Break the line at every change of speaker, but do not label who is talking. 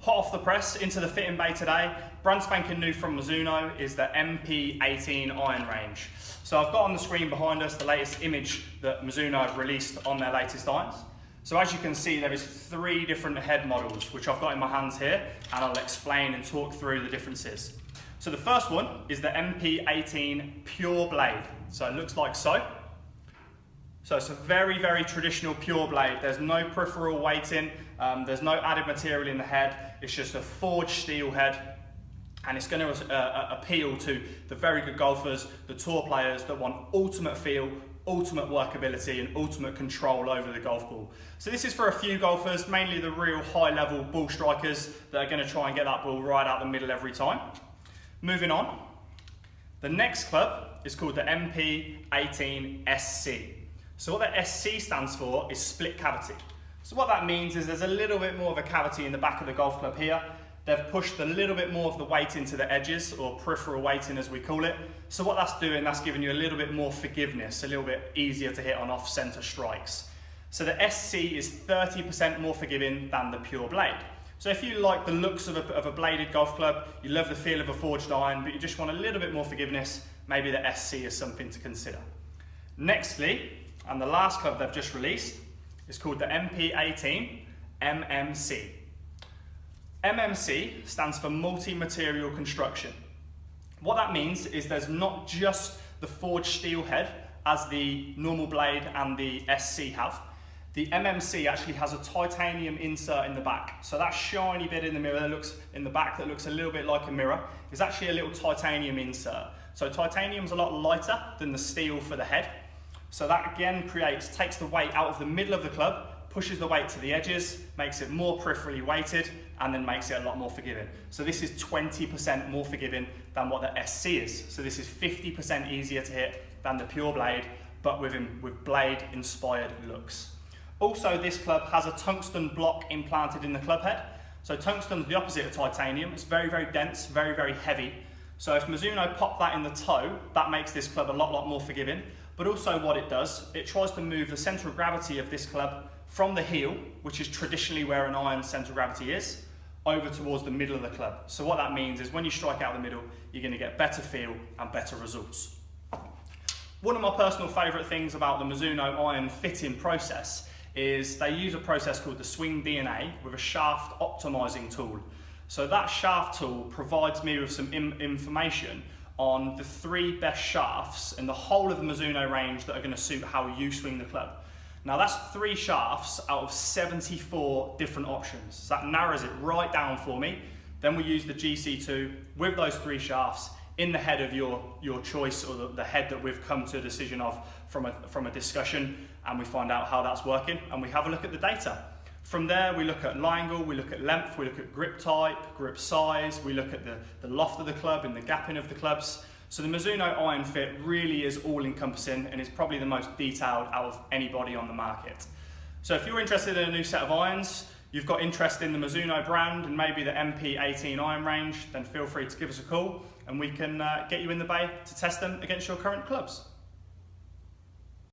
Hot off the press into the fitting bay today, brand spanking new from Mizuno is the MP18 iron range. So I've got on the screen behind us the latest image that Mizuno have released on their latest irons. So as you can see, there is 3 different head models which I've got in my hands here, and I'll explain and talk through the differences. So the first one is the MP18 pure blade. So it looks like so. So it's a very, very traditional pure blade. There's no peripheral weighting, there's no added material in the head. It's just a forged steel head, and it's going to appeal to the very good golfers, the tour players that want ultimate feel, ultimate workability and ultimate control over the golf ball. So this is for a few golfers, mainly the real high level ball strikers that are going to try and get that ball right out the middle every time. Moving on, the next club is called the MP18 SC. So what the SC stands for is split cavity. So what that means is there's a little bit more of a cavity in the back of the golf club here. They've pushed a little bit more of the weight into the edges, or peripheral weighting as we call it. So what that's doing, that's giving you a little bit more forgiveness, a little bit easier to hit on off-center strikes. So the SC is 30% more forgiving than the pure blade. So if you like the looks of a bladed golf club, you love the feel of a forged iron, but you just want a little bit more forgiveness, maybe the SC is something to consider. Nextly, and the last club they've just released is called the MP18 MMC. MMC stands for multi-material construction. What that means is there's not just the forged steel head as the normal blade and the SC have. The MMC actually has a titanium insert in the back. So that shiny bit in the mirror that looks in the back that looks a little bit like a mirror is actually a little titanium insert. So titanium's a lot lighter than the steel for the head. So that again takes the weight out of the middle of the club, pushes the weight to the edges, makes it more peripherally weighted, and then makes it a lot more forgiving. So this is 20% more forgiving than what the SC is. So this is 50% easier to hit than the pure blade, but with blade inspired looks. Also, this club has a tungsten block implanted in the club head. So tungsten's the opposite of titanium. It's very, very dense, very, very heavy. So if Mizuno pop that in the toe, that makes this club a lot more forgiving. But also what it does, it tries to move the centre of gravity of this club from the heel, which is traditionally where an iron's centre of gravity is, over towards the middle of the club. So what that means is when you strike out the middle, you're going to get better feel and better results. One of my personal favourite things about the Mizuno iron fitting process is they use a process called the Swing DNA with a shaft optimising tool. So that shaft tool provides me with some information on the 3 best shafts in the whole of the Mizuno range that are going to suit how you swing the club. Now that's 3 shafts out of 74 different options. So that narrows it right down for me. Then we use the GC2 with those 3 shafts in the head of your choice, or the head that we've come to a decision of from a discussion, and we find out how that's working, and we have a look at the data. From there, we look at lie angle, we look at length, we look at grip type, grip size, we look at the loft of the club and the gapping of the clubs. So the Mizuno iron fit really is all encompassing and is probably the most detailed out of anybody on the market. So if you're interested in a new set of irons, you've got interest in the Mizuno brand and maybe the MP18 iron range, then feel free to give us a call and we can get you in the bay to test them against your current clubs.